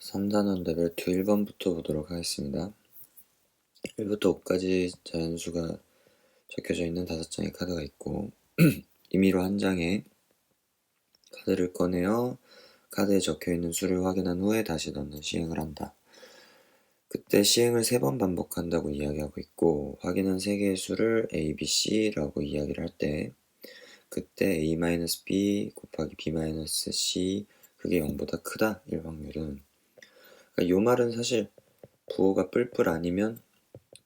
3단원 레벨 2 1번부터 보도록 하겠습니다. 1부터 5까지 자연수가 적혀져 있는 5장의 카드가 있고 임의로 한 장에 카드를 꺼내어 카드에 적혀있는 수를 확인한 후에 다시 넣는 시행을 한다. 그때 시행을 3번 반복한다고 이야기하고 있고 확인한 3개의 수를 A, B, C라고 이야기를 할 때 그때 A-B 곱하기 B-C 그게 0보다 크다 일 확률은, 그러니까 요 말은 사실 부호가 뿔뿔 아니면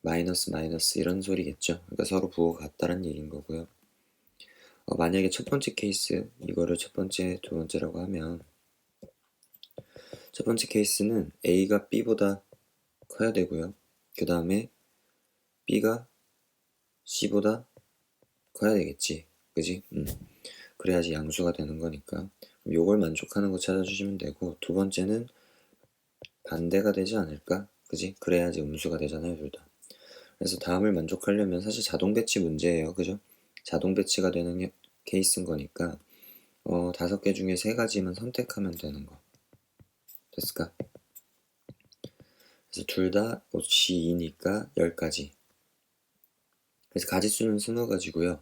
마이너스 이런 소리겠죠. 그러니까 서로 부호가 같다는 얘기인 거고요. 만약에 첫 번째 케이스, 이거를 첫 번째, 두 번째라고 하면 첫 번째 케이스는 A가 B보다 커야 되고요. 그 다음에 B가 C보다 커야 되겠지. 그지? 그래야지 양수가 되는 거니까. 요걸 만족하는 거 찾아주시면 되고, 두 번째는 반대가 되지 않을까? 그지? 그래야지 음수가 되잖아요, 둘 다. 그래서 다음을 만족하려면 사실 자동 배치 문제예요. 그죠? 자동 배치가 되는 케이스인 거니까 5개 중에 3가지만 선택하면 되는 거. 됐을까? 그래서 둘 다 OC 2니까 10가지. 그래서 가지수는 20가지고요.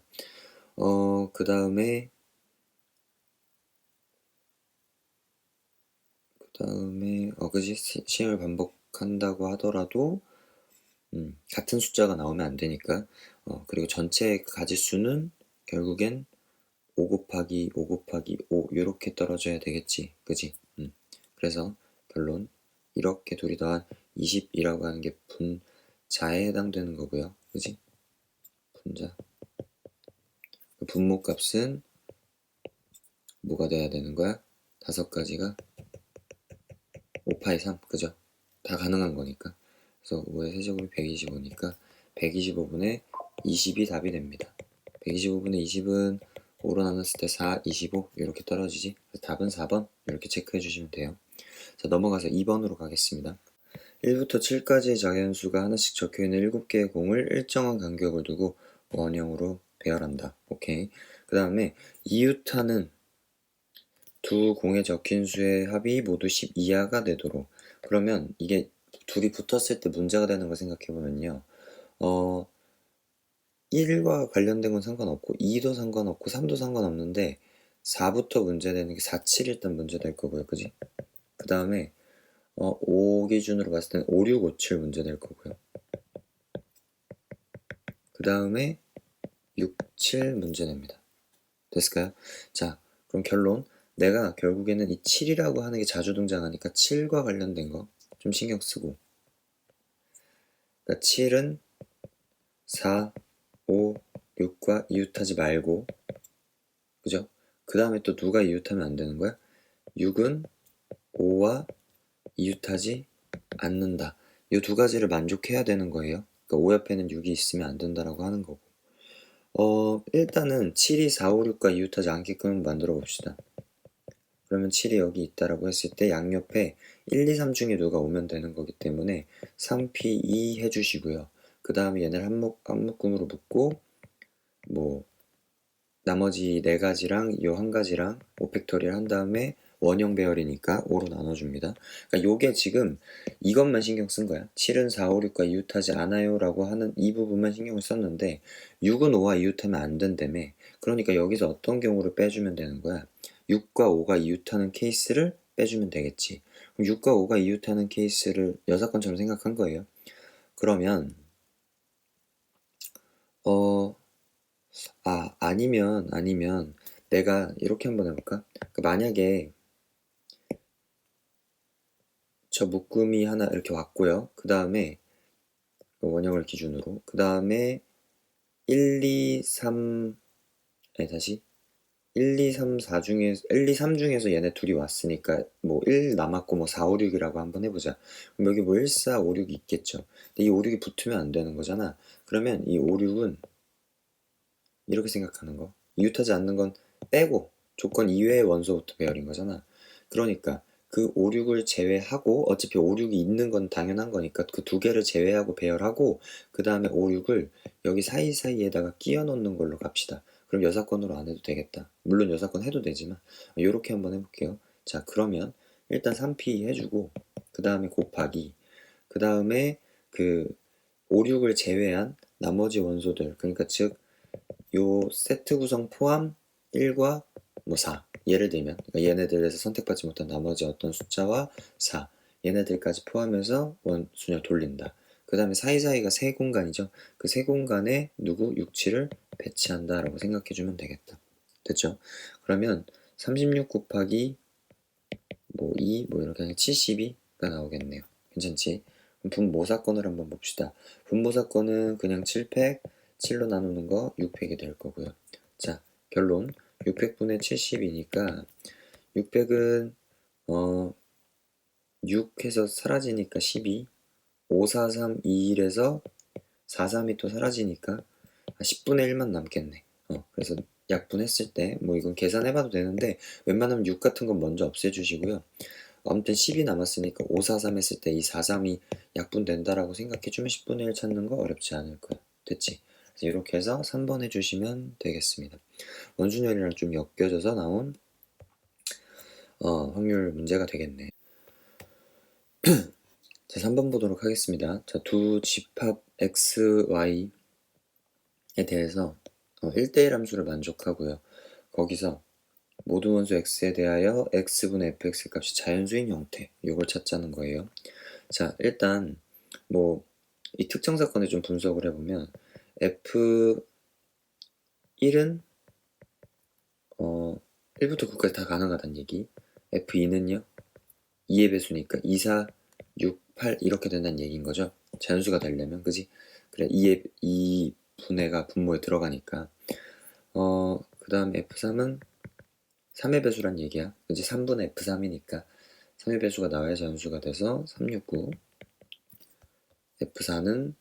그 다음에 그지? 시행을 반복한다고 하더라도 같은 숫자가 나오면 안 되니까 그리고 전체 가지수는 결국엔 5 곱하기 5 곱하기 5 이렇게 떨어져야 되겠지. 그지? 그래서 결론 이렇게 둘이 더한 20이라고 하는 게 분자에 해당되는 거고요. 그지? 분자. 분모 값은 뭐가 돼야 되는 거야? 5가지가 5파이 3. 그죠? 다 가능한 거니까. 그래서 5의 세제곱이 125니까 125분의 20이 답이 됩니다. 125분의 20은 5로 나눴을 때 4, 25 이렇게 떨어지지. 답은 4번 이렇게 체크해 주시면 돼요. 자, 넘어가서 2번으로 가겠습니다. 1부터 7까지의 자연수가 하나씩 적혀있는 7개의 공을 일정한 간격을 두고 원형으로 배열한다. 오케이. 그 다음에 이유타는 두 공에 적힌 수의 합이 모두 10 이하가 되도록. 그러면 이게 둘이 붙었을 때 문제가 되는 걸 생각해보면요. 1과 관련된 건 상관없고 2도 상관없고 3도 상관없는데 4부터 문제되는 게 4, 7 일단 문제될 거고요. 그지? 그 다음에 5 기준으로 봤을 때는 5, 6, 5, 7 문제될 거고요. 그 다음에 6, 7 문제됩니다. 됐을까요? 자, 그럼 결론. 내가 결국에는 이 7이라고 하는 게 자주 등장하니까 7과 관련된 거 좀 신경 쓰고. 그러니까 7은 4, 5, 6과 이웃하지 말고. 그죠? 그 다음에 또 누가 이웃하면 안 되는 거야? 6은 5와 이웃하지 않는다. 이 두 가지를 만족해야 되는 거예요. 그러니까 5 옆에는 6이 있으면 안 된다라고 하는 거고. 일단은 7이 4, 5, 6과 이웃하지 않게끔 만들어 봅시다. 그러면 7이 여기 있다라고 했을 때 양옆에 1, 2, 3 중에 누가 오면 되는 거기 때문에 3P, 2 해주시고요. 그 다음에 얘네를 한묶음으로 묶고 뭐 나머지 4가지랑 요 1가지랑 5팩토리를 한 다음에 원형 배열이니까 5로 나눠줍니다. 그러니까 요게 지금 이것만 신경 쓴 거야. 7은 4, 5, 6과 이웃하지 않아요 라고 하는 이 부분만 신경을 썼는데 6은 5와 이웃하면 안 된다며. 그러니까 여기서 어떤 경우를 빼주면 되는 거야. 6과 5가 이웃하는 케이스를 빼주면 되겠지. 그럼 6과 5가 이웃하는 케이스를 여사건처럼 생각한 거예요. 그러면 아니면 내가 이렇게 한번 해볼까? 만약에 저 묶음이 하나 이렇게 왔고요. 그 다음에 원형을 기준으로 그 다음에 1, 2, 3 다시 1, 2, 3, 4 중에서 1, 2, 3 중에서 얘네 둘이 왔으니까 뭐 1 남았고 뭐 4, 5, 6이라고 한번 해보자. 그럼 여기 뭐 1, 4, 5, 6이 있겠죠. 근데 이 5, 6이 붙으면 안 되는 거잖아. 그러면 이 5, 6은 이렇게 생각하는 거. 이웃하지 않는 건 빼고 조건 이외의 원소부터 배열인 거잖아. 그러니까 그 5, 6을 제외하고 어차피 5, 6이 있는 건 당연한 거니까 그 2개를 제외하고 배열하고 그 다음에 5, 6을 여기 사이사이에다가 끼워 넣는 걸로 갑시다. 그럼 여사건으로 안 해도 되겠다. 물론 여사건 해도 되지만 요렇게 한번 해볼게요. 자, 그러면 일단 3P 해주고 그 그 다음에 곱하기, 그 다음에 그 5, 6을 제외한 나머지 원소들, 그러니까 즉 요 세트 구성 포함 1과 뭐 4, 예를 들면 그러니까 얘네들에서 선택받지 못한 나머지 어떤 숫자와 4, 얘네들까지 포함해서 원순열 돌린다. 그 다음에 사이사이가 세 공간이죠. 그 세 공간에 누구 육치를 배치한다 라고 생각해주면 되겠다. 됐죠? 그러면 36 곱하기 뭐 2, 뭐 이렇게 하면 72가 나오겠네요. 괜찮지? 그럼 분모사건을 한번 봅시다. 분모사건은 그냥 7팩, 7로 나누는 거 6팩이 될 거고요. 자, 결론. 600분의 70이니까 600은 6해서 사라지니까 12, 5, 4, 3, 2, 1에서 4, 3이 또 사라지니까 10분의 1만 남겠네. 그래서 약분했을 때 뭐 이건 계산해봐도 되는데 웬만하면 6 같은 건 먼저 없애주시고요. 아무튼 10이 남았으니까 5, 4, 3 했을 때 이 4, 3이 약분된다라고 생각해주면 10분의 1 찾는 거 어렵지 않을 거야. 됐지? 그래서 이렇게 해서 3번 해주시면 되겠습니다. 원순열이랑 좀 엮여져서 나온 확률 문제가 되겠네. 자, 3번 보도록 하겠습니다. 자, 두 집합 x, y에 대해서 1대1 함수를 만족하고요. 거기서 모든 원소 x에 대하여 x분의 fx 값이 자연수인 형태, 이걸 찾자는 거예요. 자, 일단 뭐 이 특정 사건을 좀 분석을 해보면 f1은 1부터 9까지 다 가능하다는 얘기, f2는요 2의 배수니까 2, 4, 6, 8 이렇게 된다는 얘기인 거죠. 자연수가 되려면, 그지? 그래, 2 분해가 분모에 들어가니까. 그 다음 f3은 3의 배수란 얘기야. 그지? 3분의 f3이니까 3의 배수가 나와야 자연수가 돼서 369. f4는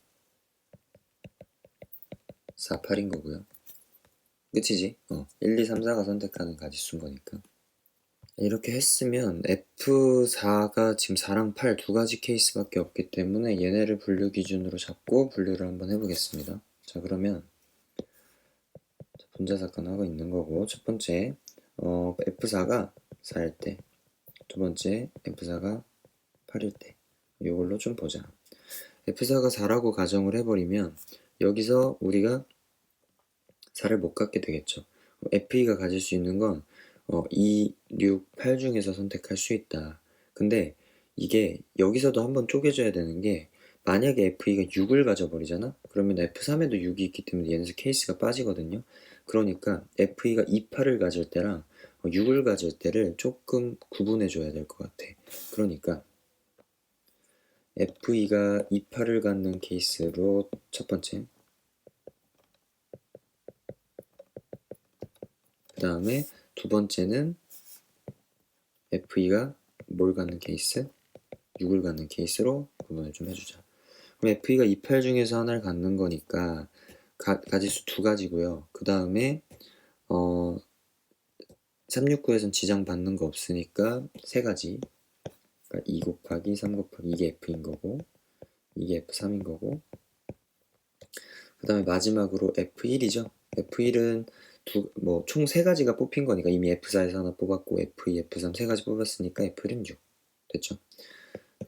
4, 8인 거고요. 끝이지? 1, 2, 3, 4가 선택하는 가지수인 거니까. 이렇게 했으면 F4가 지금 4랑 8 두 가지 케이스밖에 없기 때문에 얘네를 분류 기준으로 잡고 분류를 한번 해보겠습니다. 자, 그러면 분자 사건 하고 있는 거고, 첫 번째 F4가 4일 때, 두 번째 F4가 8일 때, 이걸로 좀 보자. F4가 4라고 가정을 해버리면 여기서 우리가 4를 못 갖게 되겠죠. F2가 가질 수 있는 건 2, 6, 8 중에서 선택할 수 있다. 근데 이게 여기서도 한번 쪼개져야 되는 게, 만약에 F2가 6을 가져버리잖아? 그러면 F3에도 6이 있기 때문에 얘네서 케이스가 빠지거든요. 그러니까 F2가 2, 8을 가질 때랑 6을 가질 때를 조금 구분해 줘야 될 것 같아. 그러니까 F2가 2, 8을 갖는 케이스로 첫 번째, 그 다음에 두 번째는 F2가 뭘 갖는 케이스? 6을 갖는 케이스로 구분을 좀 해주자. 그럼 F2가 2, 8 중에서 하나를 갖는 거니까 가지수 두 가지고요. 그 다음에 369에선 지장 받는 거 없으니까 세 가지. 그러니까 2 곱하기 3 곱하기 이게 F인 거고, 이게 F3인 거고, 그 다음에 마지막으로 F1이죠. F1은 총 세 가지가 뽑힌 거니까 이미 F4에서 하나 뽑았고 F2, F3 세 가지 뽑았으니까 F1은 6. 됐죠?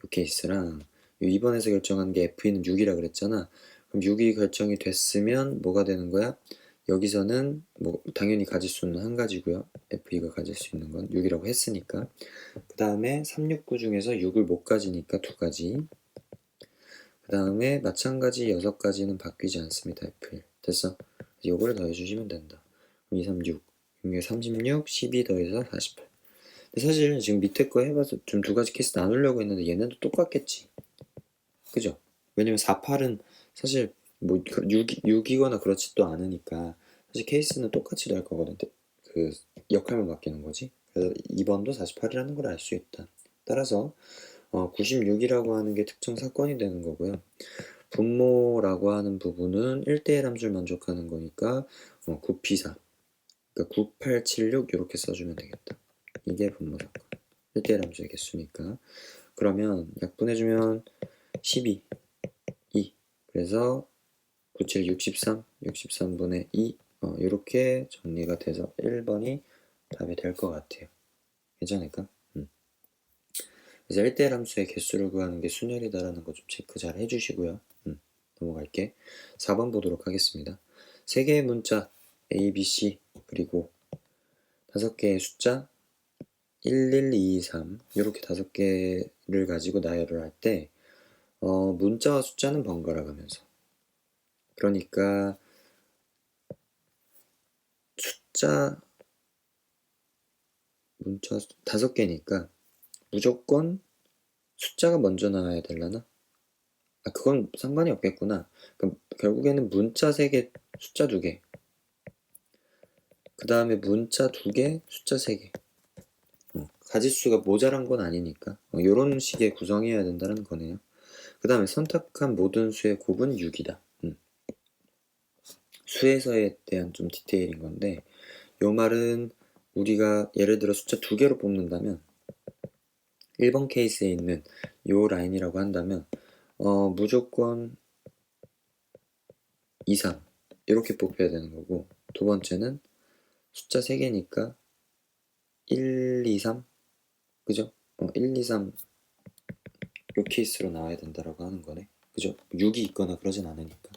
이 케이스랑 2번에서 결정한 게 F2는 6이라 그랬잖아. 그럼 6이 결정이 됐으면 뭐가 되는 거야? 여기서는 뭐 당연히 가질수는 한 가지고요. F2가 가질 수 있는 건 6이라고 했으니까. 그 다음에 369 중에서 6을 못 가지니까 두 가지. 그 다음에 마찬가지 6가지는 바뀌지 않습니다. F1. 됐어? 요거를 더해주시면 된다. 2, 3, 6. 6에 36, 12 더해서 48. 근데 사실 지금 밑에 거 해봐서 좀 두 가지 케이스 나누려고 했는데 얘네도 똑같겠지. 그죠? 왜냐면 4, 8은 사실 뭐 6이거나 그렇지도 않으니까 사실 케이스는 똑같이 될 거거든. 그 역할만 바뀌는 거지. 그래서 2번도 48이라는 걸 알 수 있다. 따라서 96이라고 하는 게 특정 사건이 되는 거고요. 분모라고 하는 부분은 1대1 함수를 만족하는 거니까 9P4, 그러니까 9876 이렇게 써주면 되겠다. 이게 분모 사건. 1대1 함수의 개수니까. 그러면 약분해주면 12, 2. 그래서 97, 63, 63분의 2. 이렇게 정리가 돼서 1번이 답이 될 것 같아요. 괜찮을까? 그래서 1대1 함수의 개수를 구하는 게 순열이다라는 거 좀 체크 잘 해주시고요. 넘어갈게. 4번 보도록 하겠습니다. 3개의 문자 A, B, C 그리고 5개의 숫자 1, 1, 2, 3 이렇게 5개를 가지고 나열을 할 때 문자와 숫자는 번갈아 가면서, 그러니까 숫자 문자 5개니까 무조건 숫자가 먼저 나와야 되려나? 그건 상관이 없겠구나. 그럼 결국에는 문자 3개, 숫자 2개, 그 다음에 문자 2개, 숫자 3개. 가짓수가 모자란 건 아니니까 요런 식의 구성이어야 된다는 거네요. 그 다음에 선택한 모든 수의 곱은 6이다. 수에서에 대한 좀 디테일인 건데, 요 말은 우리가 예를 들어 숫자 2개로 뽑는다면 1번 케이스에 있는 요 라인이라고 한다면 무조건 2, 3 이렇게 뽑혀야 되는 거고, 두 번째는 숫자 3개니까 1, 2, 3 그죠? 1, 2, 3 요 케이스로 나와야 된다라고 하는 거네. 그죠? 6이 있거나 그러진 않으니까.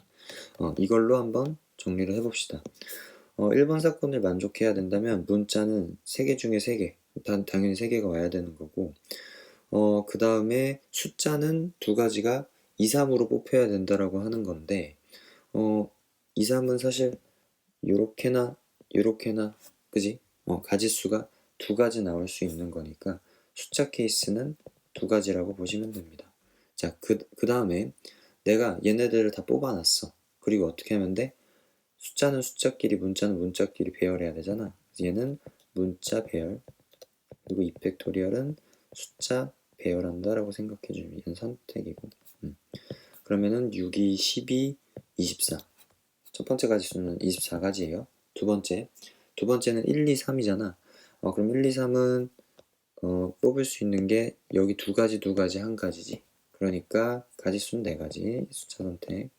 이걸로 한번 정리를 해봅시다. 1번 사건을 만족해야 된다면 문자는 3개 중에 3개, 당연히 3개가 와야 되는 거고, 그 다음에 숫자는 2가지가 2, 3으로 뽑혀야 된다라고 하는 건데, 2, 3은 사실 요렇게나 요렇게나 그지? 가짓수가 2가지 나올 수 있는 거니까 숫자 케이스는 2가지라고 보시면 됩니다. 자, 그 다음에 내가 얘네들을 다 뽑아놨어. 그리고 어떻게 하면 돼? 숫자는 숫자끼리, 문자는 문자끼리 배열해야 되잖아. 얘는 문자 배열, 그리고 이펙토리얼은 숫자 배열한다라고 생각해주면 얘는 선택이고, 그러면은 6, 2, 12, 24. 첫 번째 가지수는 24가지예요. 두 번째는 1, 2, 3이잖아. 그럼 1, 2, 3은 뽑을 수 있는 게 여기 2가지, 2가지, 1가지지. 그러니까 가지수는 4가지. 숫자 선택.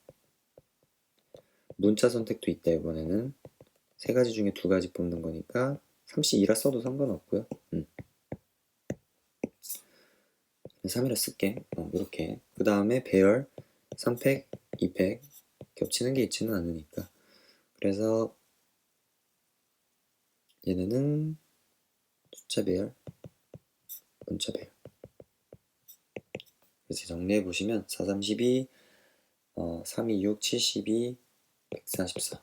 문자 선택도 있다. 이번에는 3가지 중에 2가지 뽑는 거니까 3C2라 써도 상관없고요. 3이라 쓸게. 이렇게. 그 다음에 배열 3팩, 2팩 겹치는 게 있지는 않으니까. 그래서 얘네는 숫자 배열, 문자 배열. 그래서 정리해 보시면 4, 3, 12, 3, 2, 6, 72, 144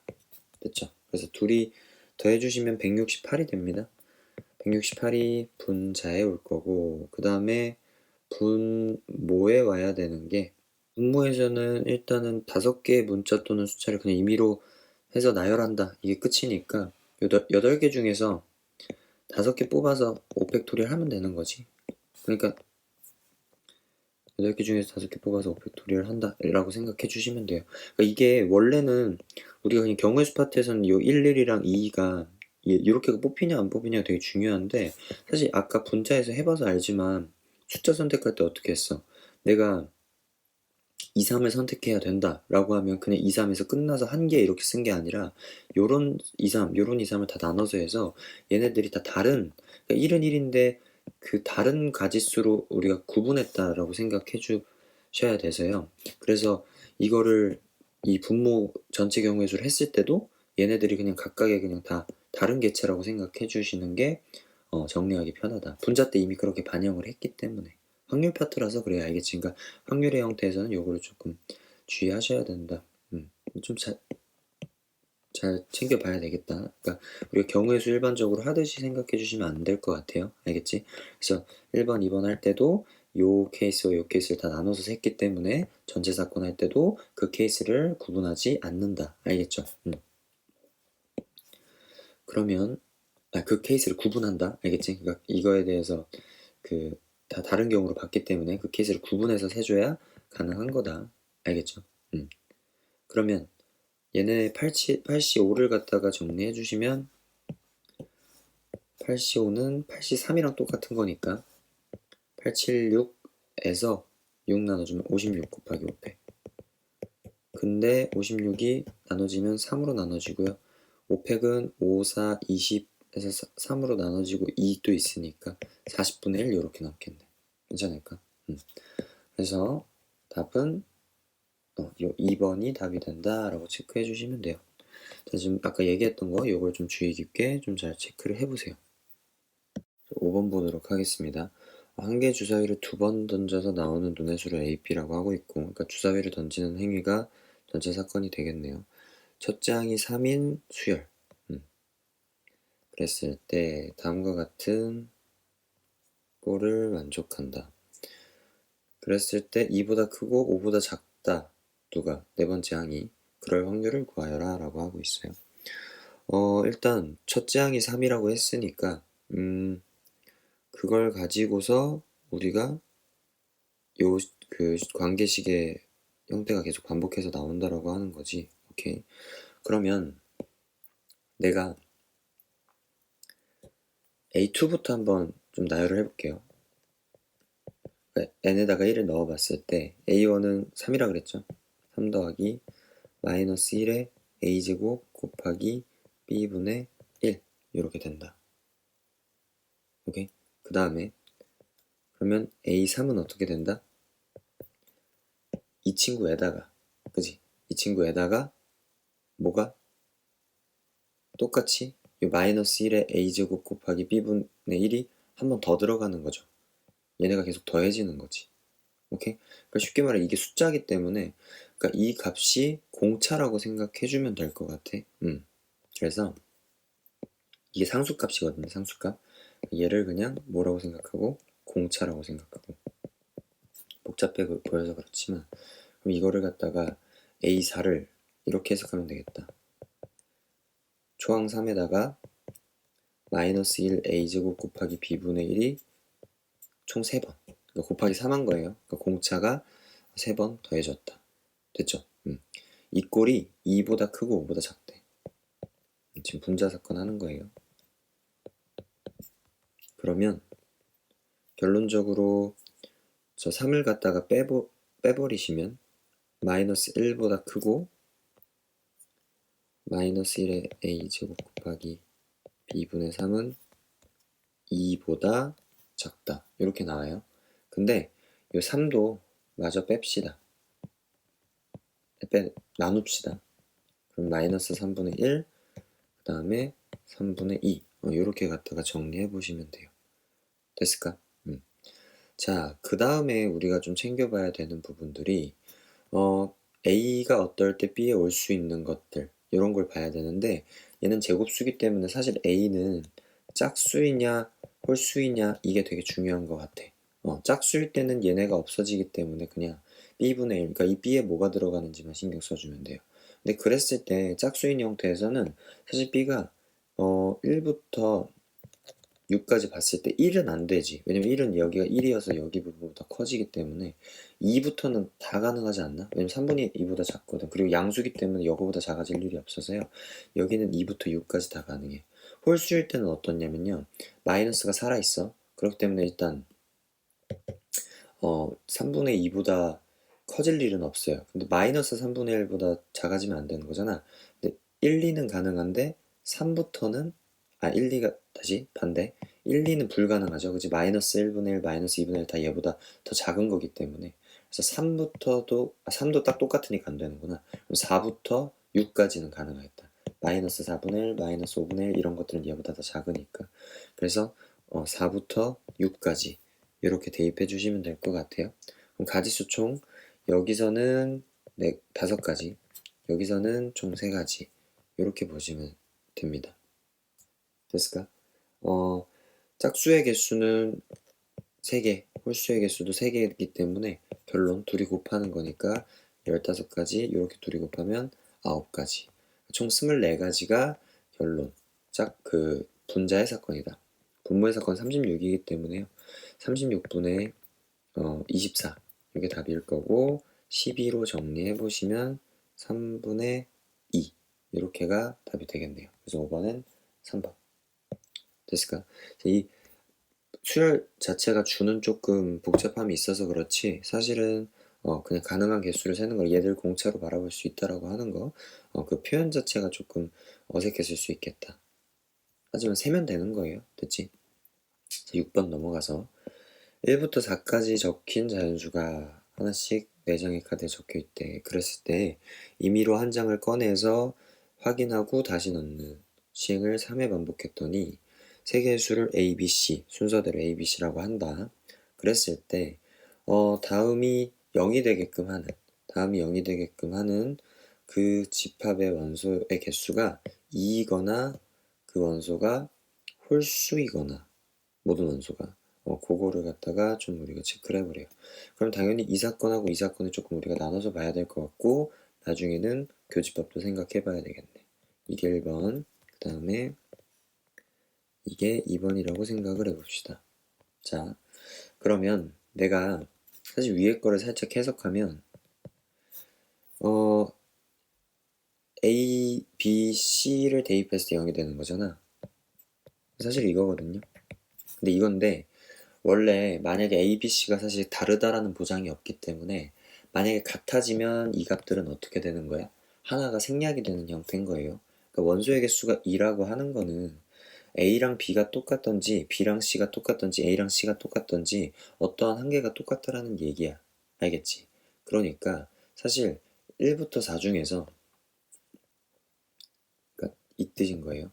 됐죠? 그래서 둘이 더해주시면 168이 됩니다. 168이 분자에 올 거고, 그 다음에 분모에 와야 되는 게, 분모에서는 일단은 5개의 문자 또는 숫자를 그냥 임의로 해서 나열한다, 이게 끝이니까 8개 중에서 5개 뽑아서 5팩토리얼 하면 되는 거지. 그러니까 8개 중에서 5개 뽑아서 5팩토리얼 한다 라고 생각해 주시면 돼요. 그러니까 이게 원래는 우리가 그냥 경우의 수 파트에서는 요 1, 1이랑 2가 이렇게 뽑히냐 안 뽑히냐가 되게 중요한데, 사실 아까 분자에서 해봐서 알지만 숫자 선택할 때 어떻게 했어? 내가 2, 3을 선택해야 된다 라고 하면 그냥 2, 3에서 끝나서 한 개 이렇게 쓴 게 아니라 요런 2, 3, 요런 2, 3을 다 나눠서 해서 얘네들이 다 다른, 그러니까 1은 1인데 그 다른 가짓수로 우리가 구분했다라고 생각해 주셔야 돼서요. 그래서 이거를 이 분모 전체 경우의 수를 했을 때도 얘네들이 그냥 각각의 그냥 다 다른 개체라고 생각해 주시는 게 정리하기 편하다. 분자 때 이미 그렇게 반영을 했기 때문에. 확률 파트라서 그래야 알겠지. 그러니까 확률의 형태에서는 요거를 조금 주의하셔야 된다. 좀 잘 챙겨봐야 되겠다. 그러니까 우리가 경우의 수 일반적으로 하듯이 생각해 주시면 안 될 것 같아요. 알겠지? 그래서 1번, 2번 할 때도 요 케이스와 요 케이스를 다 나눠서 했기 때문에 전체 사건 할 때도 그 케이스를 구분하지 않는다. 알겠죠? 그러면 그 케이스를 구분한다. 알겠지? 그러니까 이거에 대해서 다 다른 경우로 봤기 때문에 그 케이스를 구분해서 세줘야 가능한 거다. 알겠죠? 그러면 얘네 8C5를 갖다가 정리해 주시면 8C5는 8C3이랑 똑같은 거니까 876에서 6 나눠주면 56 곱하기 5팩. 근데 56이 나눠지면 3으로 나눠지고요. 5팩은 5, 4, 20에서 3으로 나눠지고 2도 있으니까 40분의 1 이렇게 남겠네. 괜찮을까? 그래서 답은 요 2번이 답이 된다라고 체크해 주시면 돼요. 자, 지금 아까 얘기했던 거 요걸 좀 주의 깊게 좀 잘 체크를 해보세요. 5번 보도록 하겠습니다. 한 개 주사위를 2번 던져서 나오는 눈의 수를 AP라고 하고 있고, 그러니까 주사위를 던지는 행위가 전체 사건이 되겠네요. 첫째 항이 3인 수열. 그랬을 때 다음과 같은 꼴을 만족한다. 그랬을 때 2보다 크고 5보다 작다. 누가? 네 번째 항이. 그럴 확률을 구하여라 라고 하고 있어요. 일단 첫째 항이 3이라고 했으니까 그걸 가지고서 우리가 그 관계식의 형태가 계속 반복해서 나온다라고 하는 거지. 오케이. 그러면 내가 A2부터 한번 좀 나열을 해볼게요. n에다가 1을 넣어봤을 때 A1은 3이라 그랬죠. 3 더하기 마이너스 1의 A제곱 곱하기 B분의 1 이렇게 된다. 오케이. 그 다음에 그러면 A3은 어떻게 된다? 이 친구에다가, 그지? 이 친구에다가 뭐가 똑같이 이 마이너스 1의 A제곱 곱하기 B분의 1이 한 번 더 들어가는 거죠. 얘네가 계속 더해지는 거지. 오케이? 그러니까 쉽게 말해 이게 숫자기 때문에 그러니까 이 값이 공차라고 생각해주면 될 것 같아. 그래서 이게 상수값이거든요. 상수값. 얘를 그냥 뭐라고 생각하고 공차라고 생각하고 복잡해 보여서 그렇지만 그럼 이거를 갖다가 A4를 이렇게 해석하면 되겠다. 초항 3에다가 마이너스 1 A제곱 곱하기 B분의 1이 총 3번. 그러니까 곱하기 3한 거예요. 그러니까 공차가 3번 더해졌다. 됐죠? 이 꼴이 2보다 크고 5보다 작대. 지금 분자 사건 하는 거예요. 그러면 결론적으로 저 3을 갖다가 빼버리시면 마이너스 1보다 크고 마이너스 1의 A제곱 곱하기 B분의 3은 2보다 작다. 이렇게 나와요. 근데 이 3도 마저 뺍시다. 나눕시다. 그럼 마이너스 3분의 1, 그 다음에 3분의 2 이렇게 갖다가 정리해 보시면 돼요. 됐을까? 자, 그 다음에 우리가 좀 챙겨봐야 되는 부분들이 A가 어떨 때 B에 올 수 있는 것들 이런 걸 봐야 되는데 얘는 제곱수기 때문에 사실 A는 짝수이냐 홀수이냐 이게 되게 중요한 것 같아. 짝수일 때는 얘네가 없어지기 때문에 그냥 B분의 1, 그러니까 이 B에 뭐가 들어가는지만 신경 써주면 돼요. 근데 그랬을 때 짝수인 형태에서는 사실 B가 1부터 6까지 봤을 때 1은 안 되지. 왜냐면 1은 여기가 1이어서 여기 부분보다 커지기 때문에 2부터는 다 가능하지 않나? 왜냐면 3분의 2보다 작거든. 그리고 양수기 때문에 여거보다 작아질 일이 없어서요. 여기는 2부터 6까지 다 가능해. 홀수일 때는 어떻냐면요. 마이너스가 살아있어. 그렇기 때문에 일단 3분의 2보다 커질 일은 없어요. 근데 마이너스 3분의 1보다 작아지면 안 되는 거잖아. 근데 1, 2는 가능한데 3부터는 1, 2가 다시 반대. 1, 2는 불가능하죠. 그지? 마이너스 1분의 1, 마이너스 2분의 1 다 얘보다 더 작은 거기 때문에. 그래서 3도 딱 똑같으니까 안 되는구나. 그럼 4부터 6까지는 가능하겠다. 마이너스 4분의 1, 마이너스 5분의 1 이런 것들은 얘보다 더 작으니까. 그래서 4부터 6까지 이렇게 대입해 주시면 될 것 같아요. 그럼 가지수 총 여기서는 5가지, 여기서는 총 3가지 이렇게 보시면 됩니다. 됐을까? 짝수의 개수는 3개, 홀수의 개수도 3개이기 때문에 결론 둘이 곱하는 거니까 15가지 이렇게 둘이 곱하면 9가지 총 24가지가 결론 분자의 사건이다. 분모의 사건 36이기 때문에요. 36분의 24 이게 답일 거고 12로 정리해 보시면 3분의 2 이렇게가 답이 되겠네요. 그래서 5번은 3번. 됐을까? 이 수열 자체가 주는 조금 복잡함이 있어서 그렇지 사실은 그냥 가능한 개수를 세는 걸 얘들 공차로 바라볼 수 있다라고 하는 거 그 표현 자체가 조금 어색했을 수 있겠다. 하지만 세면 되는 거예요. 됐지? 6번 넘어가서 1부터 4까지 적힌 자연수가 하나씩 4장의 카드에 적혀 있대. 그랬을 때 임의로 한 장을 꺼내서 확인하고 다시 넣는 시행을 3회 반복했더니 세 개의 수를 A, B, C 순서대로 A, B, C라고 한다. 그랬을 때 다음이 0이 되게끔 하는 그 집합의 원소의 개수가 2이거나 그 원소가 홀수이거나 모든 원소가 그거를 갖다가 좀 우리가 체크를 해버려요. 그럼 당연히 이 사건하고 이 사건을 조금 우리가 나눠서 봐야 될 것 같고 나중에는 교집합도 생각해 봐야 되겠네. 이게 1번, 그 다음에 이게 2번이라고 생각을 해봅시다. 자, 그러면 내가 사실 위에 거를 살짝 해석하면 A, B, C를 대입했을 때 0이 되는 거잖아. 사실 이거거든요. 근데 이건데 원래 만약에 A, B, C가 사실 다르다라는 보장이 없기 때문에 만약에 같아지면 이 값들은 어떻게 되는 거야? 하나가 생략이 되는 형태인 거예요. 그러니까 원소의 개수가 2라고 하는 거는 A랑 B가 똑같던지 B랑 C가 똑같던지 A랑 C가 똑같던지 어떠한 한계가 똑같다라는 얘기야. 알겠지? 그러니까 사실 1부터 4 중에서 그러니까 이 뜻인 거예요.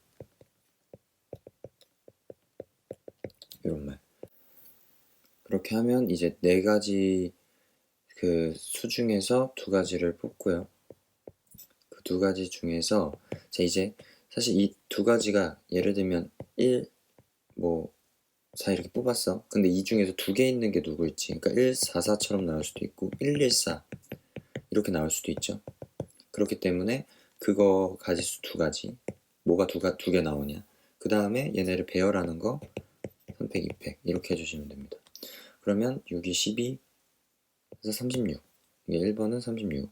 이런 말. 그렇게 하면 이제 4가지 그 수 중에서 2가지를 뽑고요. 그 2가지 중에서 자 이제 사실 이 2가지가 예를 들면 1, 뭐 4 이렇게 뽑았어. 근데 이 중에서 2개 있는 게 누구일지 그러니까 1, 4, 4처럼 나올 수도 있고 1, 1, 4 이렇게 나올 수도 있죠. 그렇기 때문에 그거 가지수 2가지 뭐가 2개 나오냐 그 다음에 얘네를 배열하는 거 3팩, 2팩 이렇게 해주시면 됩니다. 그러면 6이 12 그래서 36 이게 1번은 36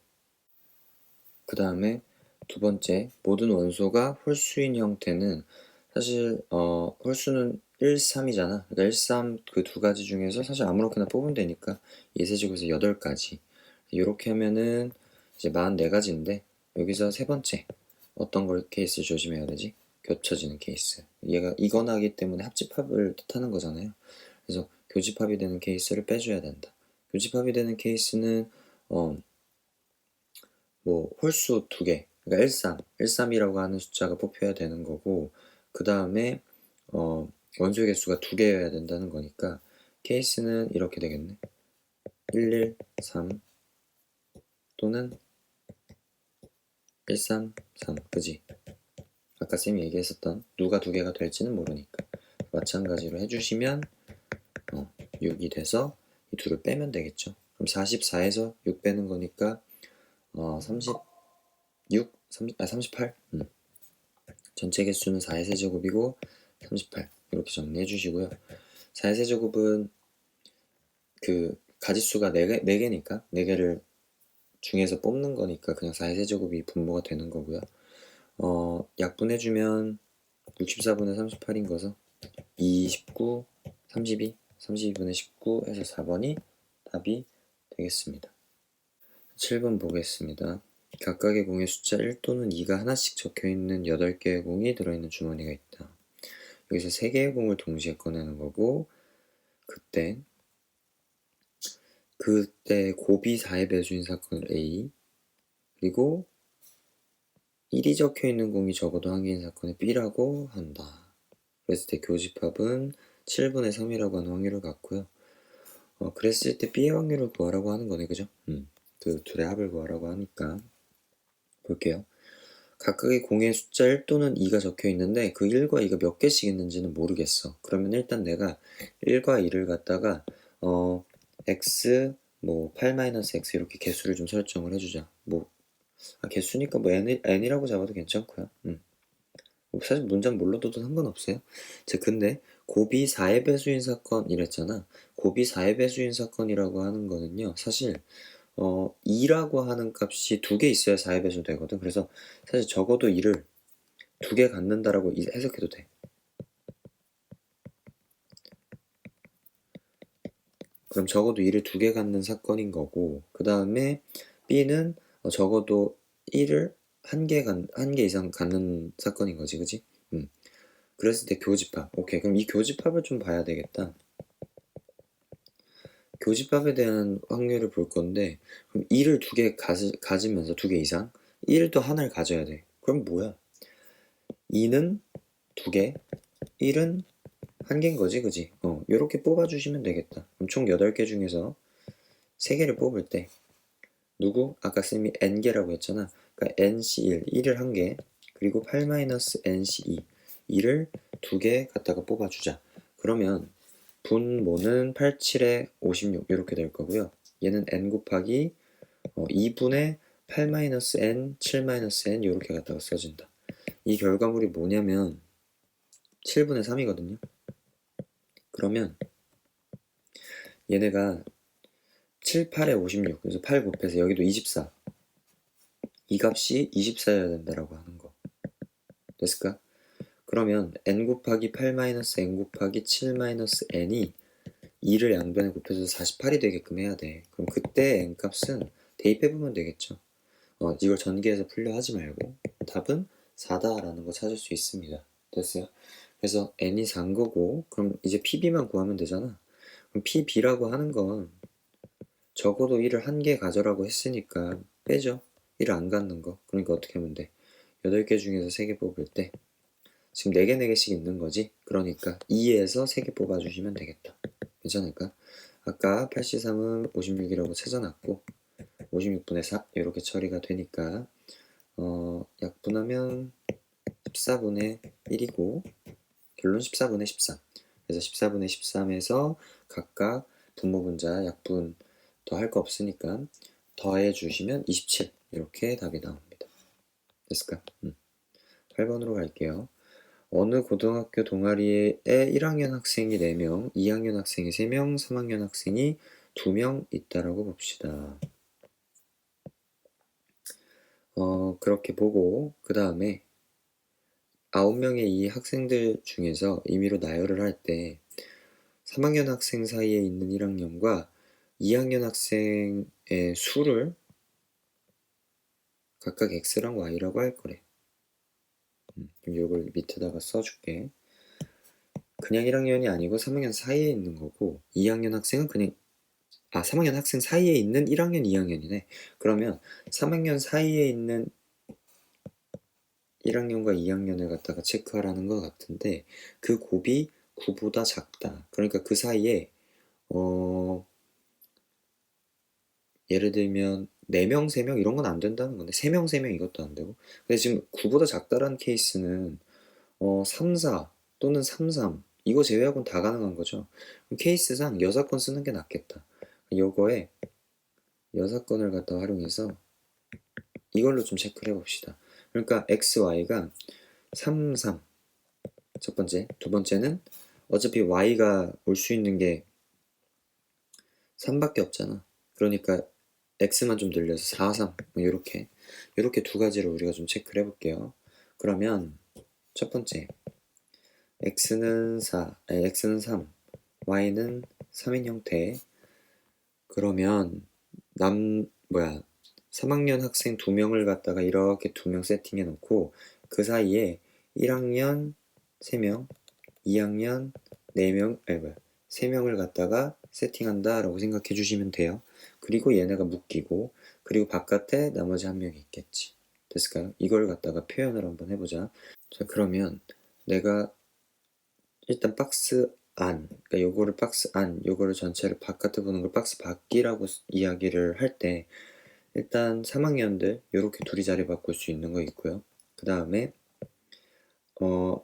그 다음에 두 번째 모든 원소가 홀수인 형태는 사실 홀수는 1, 3이잖아. 그러니까 1, 3 그 2가지 중에서 사실 아무렇게나 뽑으면 되니까 2세제곱에서 8가지 이렇게 하면은 이제 44가지인데 여기서 세 번째 어떤 걸 케이스 조심해야 되지? 겹쳐지는 케이스. 얘가 이거나 하기 때문에 합집합을 뜻하는 거잖아요. 그래서 교집합이 되는 케이스를 빼줘야 된다. 교집합이 되는 케이스는 뭐 홀수 2개 그러니까 13이라고 하는 숫자가 뽑혀야 되는 거고 그 다음에 원소의 개수가 2개여야 된다는 거니까 케이스는 이렇게 되겠네. 113 또는 133 그지? 아까 쌤이 얘기했었던 누가 2개가 될지는 모르니까 마찬가지로 해주시면 6이 돼서 이 둘을 빼면 되겠죠. 그럼 44에서 6 빼는 거니까 36, 38 전체 개수는 4의 세제곱이고 38 이렇게 정리해 주시고요. 4의 세제곱은 그 가지수가 4개니까 4개를 중에서 뽑는 거니까 그냥 4의 세제곱이 분모가 되는 거고요. 약분해주면 64분의 38인 거서 29, 32, 32분의 19 해서 4번이 답이 되겠습니다. 7번 보겠습니다. 각각의 공에 숫자 1 또는 2가 하나씩 적혀있는 8개의 공이 들어있는 주머니가 있다. 여기서 3개의 공을 동시에 꺼내는 거고 그때 곱이 4의 배수인 사건을 A 그리고 1이 적혀있는 공이 적어도 1개인 사건을 B라고 한다. 그랬을 때 교집합은 7분의 3이라고 하는 확률을 갖고요. 그랬을 때 B의 확률을 구하라고 하는 거네, 그죠? 그 둘의 합을 구하라고 하니까 볼게요. 각각의 공에 숫자 1 또는 2가 적혀 있는데 그 1과 2가 몇 개씩 있는지는 모르겠어. 그러면 일단 내가 1과 2를 갖다가 x 뭐 8-x 이렇게 개수를 좀 설정을 해주자. 뭐 개수니까 뭐 n이라고 잡아도 괜찮고요. 뭐 사실 문장 몰라도 상관없어요. 자, 근데 곱이 4의 배수인 사건 이랬잖아. 곱이 4의 배수인 사건이라고 하는 거는요. 사실 2라고 하는 값이 2개 있어야 4의 배수 되거든. 그래서 사실 적어도 2를 2개 갖는다라고 해석해도 돼. 그럼 적어도 2를 2개 갖는 사건인 거고 그 다음에 B는 적어도 1을 한 개 이상 갖는 사건인 거지, 그지? 그랬을 때 교집합. 오케이, 그럼 이 교집합을 좀 봐야 되겠다. 교집합에 대한 확률을 볼 건데 그럼 2를 두 개 가지면서 두 개 이상 1을 또 하나를 가져야 돼. 그럼 뭐야? 2는 두 개, 1은 한 개인 거지, 그지? 요렇게 뽑아주시면 되겠다. 그럼 총 8개 중에서 3개를 뽑을 때 누구? 아까 쌤이 n개라고 했잖아. 그러니까 nc1, 1을 한 개, 그리고 8-nc2, 2를 두 개 갖다가 뽑아주자. 그러면 분모는 87에 56 이렇게 될 거고요. 얘는 n 곱하기 2분의 8-n, 7-n 이렇게 갖다가 써진다. 이 결과물이 뭐냐면 7분의 3이거든요. 그러면 얘네가 7, 8에 56, 그래서 8 곱해서 여기도 24. 이 값이 24여야 된다라고 하는 거. 됐을까? 그러면 n 곱하기 8-n 곱하기 7-n이 2를 양변에 곱해서 48이 되게끔 해야 돼. 그럼 그때 n 값은 대입해보면 되겠죠. 이걸 전개해서 풀려 하지 말고 답은 4다라는 거 찾을 수 있습니다. 됐어요? 그래서 n이 4인 거고 그럼 이제 pb만 구하면 되잖아. 그럼 pb라고 하는 건 적어도 1을 한 개 가져라고 했으니까 빼죠. 1을 안 갖는 거. 그러니까 어떻게 하면 돼? 8개 중에서 3개 뽑을 때 지금 4개, 4개씩 있는 거지? 그러니까 2에서 3개 뽑아주시면 되겠다. 괜찮을까? 아까 8C3은 56이라고 찾아놨고 56분의 4 이렇게 처리가 되니까 약분하면 14분의 1이고 결론 14분의 13. 그래서 14분의 13에서 각각 분모분자 약분 더 할 거 없으니까 더해 주시면 27 이렇게 답이 나옵니다. 됐을까? 8번으로 갈게요. 어느 고등학교 동아리에 1학년 학생이 4명, 2학년 학생이 3명, 3학년 학생이 2명 있다라고 봅시다. 그렇게 보고 그 다음에 9명의 이 학생들 중에서 임의로 나열을 할 때 3학년 학생 사이에 있는 1학년과 2학년 학생의 수를 각각 x랑 y라고 할 거래. 그럼 이걸 밑에다가 써줄게. 그냥 1학년이 아니고 3학년 사이에 있는 거고 2학년 학생은 그냥 3학년 학생 사이에 있는 1학년, 2학년이네. 그러면 3학년 사이에 있는 1학년과 2학년을 갖다가 체크하라는 것 같은데 그 곱이 9보다 작다. 그러니까 그 사이에 예를 들면 4명, 3명 이런 건 안 된다는 건데 3명, 3명 이것도 안 되고 근데 지금 9보다 작다라는 케이스는 3, 4 또는 3, 3 이거 제외하고는 다 가능한 거죠. 그럼 케이스상 여사건 쓰는 게 낫겠다. 요거에 여사건을 갖다 활용해서 이걸로 좀 체크를 해봅시다. 그러니까 x, y가 3, 3 첫 번째, 두 번째는 어차피 y가 올 수 있는 게 3밖에 없잖아. 그러니까 x만 좀 늘려서 4, 3 이렇게 두 가지를 우리가 좀 체크를 해볼게요. 그러면 첫 번째 x는 3, y는 3인 형태. 그러면 3학년 학생 2명을 갖다가 이렇게 2명 세팅해 놓고 그 사이에 1학년 3명, 2학년 4명, 3명을 갖다가 세팅한다 라고 생각해 주시면 돼요. 그리고 얘네가 묶이고 그리고 바깥에 나머지 한 명이 있겠지. 됐을까요? 이걸 갖다가 표현을 한번 해보자. 자, 그러면 내가 일단 박스 안, 그러니까 요거를 박스 안, 요거를 전체를 바깥에 보는 걸 박스 밖이라고 이야기를 할 때 일단 3학년들 요렇게 둘이 자리 바꿀 수 있는 거 있고요. 그 다음에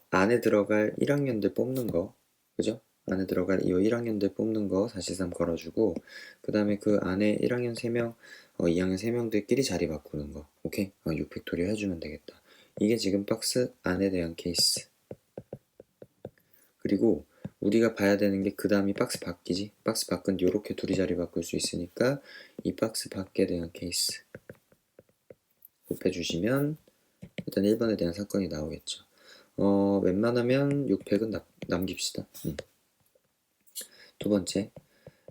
안에 들어갈 1학년들 뽑는 거, 그죠? 안에 들어갈 이 1학년들 뽑는 거 사실상 걸어주고 그 다음에 그 안에 1학년 3명, 2학년 3명들끼리 자리 바꾸는 거. 오케이? 6팩토리 해주면 되겠다. 이게 지금 박스 안에 대한 케이스. 그리고 우리가 봐야 되는 게 그 다음이 박스 밖이지. 박스 밖은 요렇게 둘이 자리 바꿀 수 있으니까 이 박스 밖에 대한 케이스 곱해주시면 일단 1번에 대한 사건이 나오겠죠. 웬만하면 6팩은 남깁시다. 두 번째,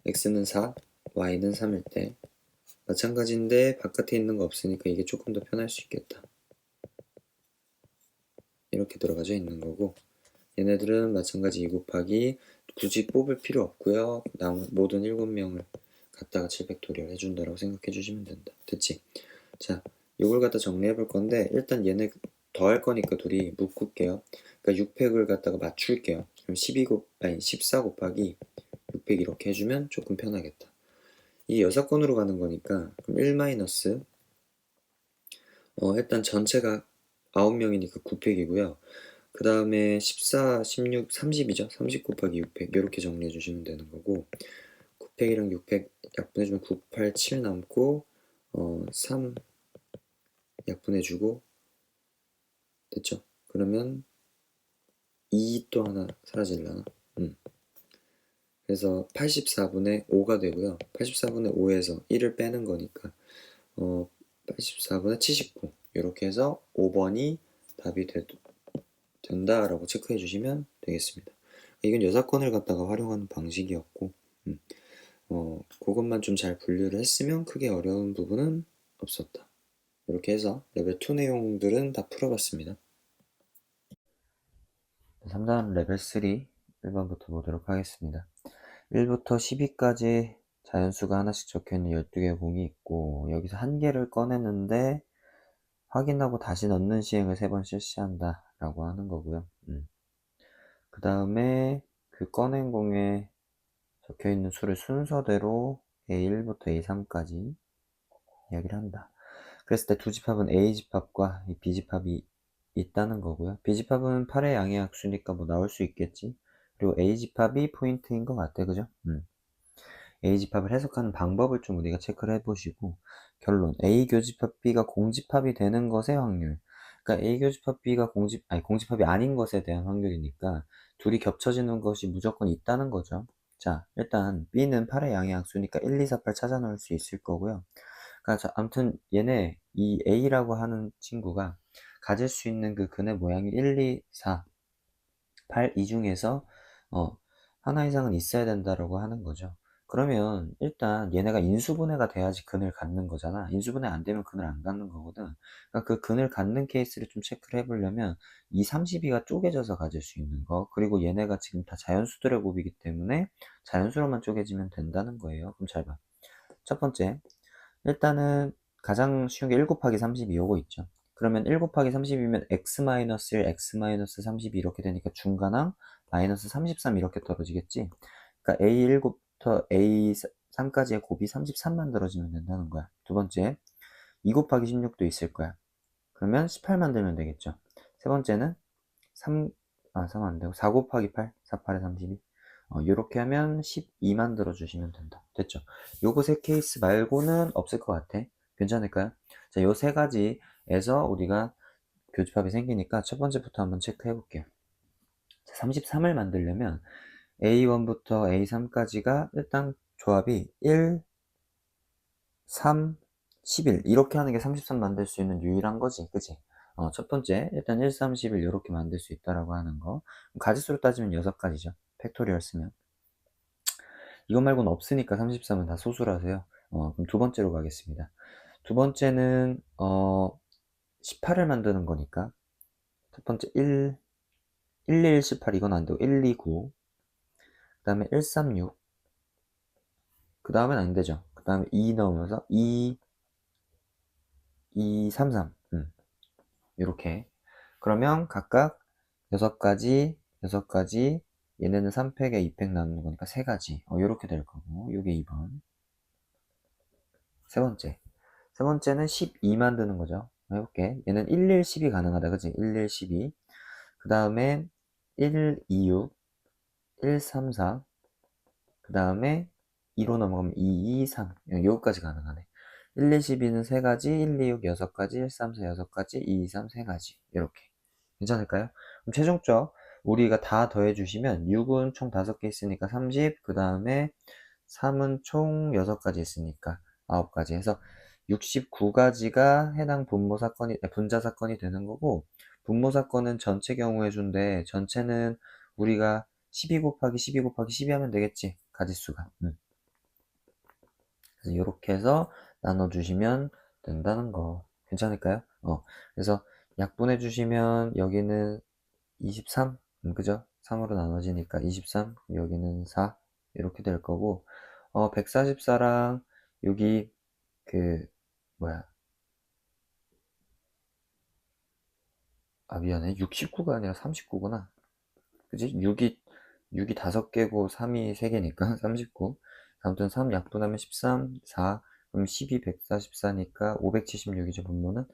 x는 4, y는 3일 때 마찬가지인데 바깥에 있는 거 없으니까 이게 조금 더 편할 수 있겠다. 이렇게 들어가져 있는 거고 얘네들은 마찬가지 2 곱하기 굳이 뽑을 필요 없고요. 모든 7명을 갖다가 700도리를 해준다라고 생각해 주시면 된다. 됐지? 자, 요걸 갖다 정리해 볼 건데 일단 얘네 더 할 거니까 둘이 묶을게요. 그러니까 6팩을 갖다가 맞출게요. 그럼 14 곱하기 600 이렇게 해주면 조금 편하겠다. 이 6건으로 가는 거니까 그럼 1 마이너스 일단 전체가 9명이니까 9팩이고요. 그 다음에 14, 16, 30이죠. 30 곱하기 600 이렇게 정리해 주시면 되는 거고 9팩이랑 6팩 약분해주면 9, 8, 7 남고 3 약분해주고 됐죠? 그러면 2 또 하나 사라질라나? 그래서 84분의 5가 되고요. 84분의 5에서 1을 빼는 거니까 84분의 79 이렇게 해서 5번이 답이 된다라고 체크해 주시면 되겠습니다. 이건 여사건을 갖다가 활용하는 방식이었고 그것만 좀 잘 분류를 했으면 크게 어려운 부분은 없었다. 이렇게 해서 레벨 2 내용들은 다 풀어봤습니다. 3단 레벨 3 1번부터 보도록 하겠습니다. 1부터 12까지 자연수가 하나씩 적혀있는 12개의 공이 있고 여기서 한 개를 꺼냈는데 확인하고 다시 넣는 시행을 3번 실시한다 라고 하는 거고요. 그 다음에 그 꺼낸 공에 적혀있는 수를 순서대로 A1부터 A3까지 이야기를 한다. 그랬을 때 두 집합은 A집합과 B집합이 있다는 거고요. B집합은 8의 양의 약수니까 뭐 나올 수 있겠지. 그리고 A집합이 포인트인 것 같아, 그죠? A집합을 해석하는 방법을 좀 우리가 체크를 해보시고 결론 A 교집합 B가 공집합이 되는 것의 확률 그러니까 A 교집합 B가 공집합이 아닌 것에 대한 확률이니까 둘이 겹쳐지는 것이 무조건 있다는 거죠. 자 일단 B는 8의 양의 약수니까 1, 2, 4, 8 찾아 넣을 수 있을 거고요. 그러니까 아무튼 얘네 이 A라고 하는 친구가 가질 수 있는 그 근의 모양이 1, 2, 4, 8 이 중에서 하나 이상은 있어야 된다라고 하는 거죠. 그러면 일단 얘네가 인수분해가 돼야지 근을 갖는 거잖아. 인수분해 안 되면 근을 안 갖는 거거든. 그러니까 그 근을 갖는 케이스를 좀 체크를 해보려면 이 32가 쪼개져서 가질 수 있는 거 그리고 얘네가 지금 다 자연수들의 곱이기 때문에 자연수로만 쪼개지면 된다는 거예요. 그럼 잘 봐. 첫 번째 일단은 가장 쉬운 게 1 곱하기 32 요거 있죠. 그러면 1 곱하기 30이면 x-1, x-32 이렇게 되니까 중간항 마이너스 33 이렇게 떨어지겠지. 그러니까 A1부터 A3까지의 곱이 33 만들어지면 된다는 거야. 두 번째 2 곱하기 16도 있을 거야. 그러면 18 만들면 되겠죠. 세 번째는 3 안 되고 4 곱하기 8, 4, 8에 32 요렇게 하면 12 만들어 주시면 된다. 됐죠? 요거 세 케이스 말고는 없을 것 같아. 괜찮을까요? 자, 요 세 가지에서 우리가 교집합이 생기니까 첫 번째부터 한번 체크해 볼게요. 33을 만들려면 A1부터 A3까지가 일단 조합이 1, 3, 11 이렇게 하는 게 33 만들 수 있는 유일한 거지. 그치? 첫 번째 일단 1, 3, 11 이렇게 만들 수 있다라고 하는 거. 가지수로 따지면 6가지죠. 팩토리얼 쓰면. 이거 말고는 없으니까 33은 다 소수라서요. 그럼 두 번째로 가겠습니다. 두 번째는 18을 만드는 거니까 첫 번째 1, 1, 18 이건 안 되고 1, 2, 9 그 다음에 1, 3, 6 그 다음엔 안 되죠. 그 다음에 2 넣으면서 2, 2, 3, 3 이렇게 그러면 각각 6가지 6가지 얘네는 3팩에 2팩 나누는 거니까 3가지 이렇게 될 거고 요게 2번 세 번째는 12 만드는 거죠. 해볼게. 얘는 1, 1, 10이 가능하다. 그치? 1, 1, 12. 그 다음에 1, 2, 6, 1, 3, 4. 그 다음에 2로 넘어가면 2, 2, 3. 여기까지 가능하네. 1, 2, 12는 3가지, 1, 2, 6, 6가지, 1, 3, 4, 6가지, 2, 2, 3, 3가지. 이렇게. 괜찮을까요? 그럼 최종적 우리가 다 더해주시면 6은 총 5개 있으니까 30, 그 다음에 3은 총 6가지 있으니까 9가지 해서 69가지가 해당 분자 사건이 되는 거고, 분모 사건은 전체 경우에 준대. 전체는 우리가 12 곱하기 12 곱하기 12 하면 되겠지. 가지수가. 그래서 이렇게 해서 나눠주시면 된다는 거. 괜찮을까요? 그래서 약분해 주시면 여기는 23, 그죠? 3으로 나눠지니까 23, 여기는 4 이렇게 될 거고 144랑 여기 미안해. 69가 아니라 39구나. 그지? 6이 5개고 3이 3개니까 39. 아무튼 3 약분하면 13, 4. 그럼 12, 144니까 576이죠, 분모는.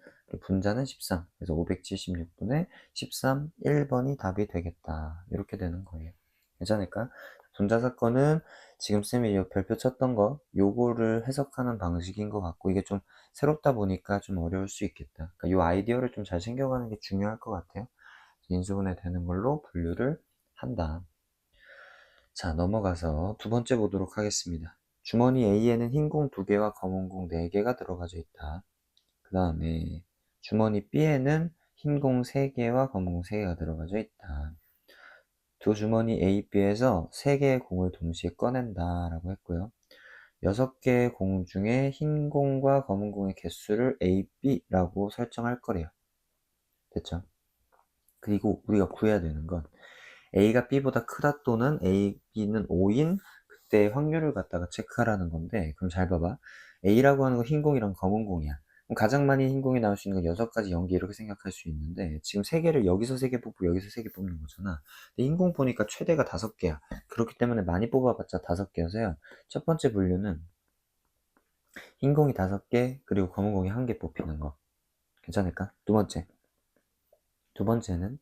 분자는 13. 그래서 576분의 13, 1번이 답이 되겠다. 이렇게 되는 거예요. 괜찮을까? 분자 사건은 지금 쌤이 이 별표 쳤던 거, 요거를 해석하는 방식인 것 같고, 이게 좀 새롭다 보니까 좀 어려울 수 있겠다. 그러니까 요 아이디어를 좀 잘 챙겨가는 게 중요할 것 같아요. 인수분해 되는 걸로 분류를 한다. 자, 넘어가서 두 번째 보도록 하겠습니다. 주머니 A에는 흰 공 2개와 검은 공 4개가 들어가져 있다. 그 다음에 주머니 B에는 흰 공 3개와 검은 공 3개가 들어가져 있다. 두 주머니 A, B에서 3개의 공을 동시에 꺼낸다 라고 했고요. 6개의 공 중에 흰 공과 검은 공의 개수를 A, B라고 설정할 거래요. 됐죠? 그리고 우리가 구해야 되는 건 A가 B보다 크다 또는 A, B는 5인 그때의 확률을 갖다가 체크하라는 건데, 그럼 잘 봐봐. A라고 하는 건 흰 공이랑 검은 공이야. 그럼 가장 많이 흰 공이 나올 수 있는 건 6가지 연기 이렇게 생각할 수 있는데, 지금 3개를 여기서 3개 뽑고 여기서 3개 뽑는 거잖아. 근데 흰 공 보니까 최대가 5개야. 그렇기 때문에 많이 뽑아봤자 5개여서요. 첫 번째 분류는 흰 공이 5개, 그리고 검은 공이 1개 뽑히는 거. 괜찮을까? 두 번째는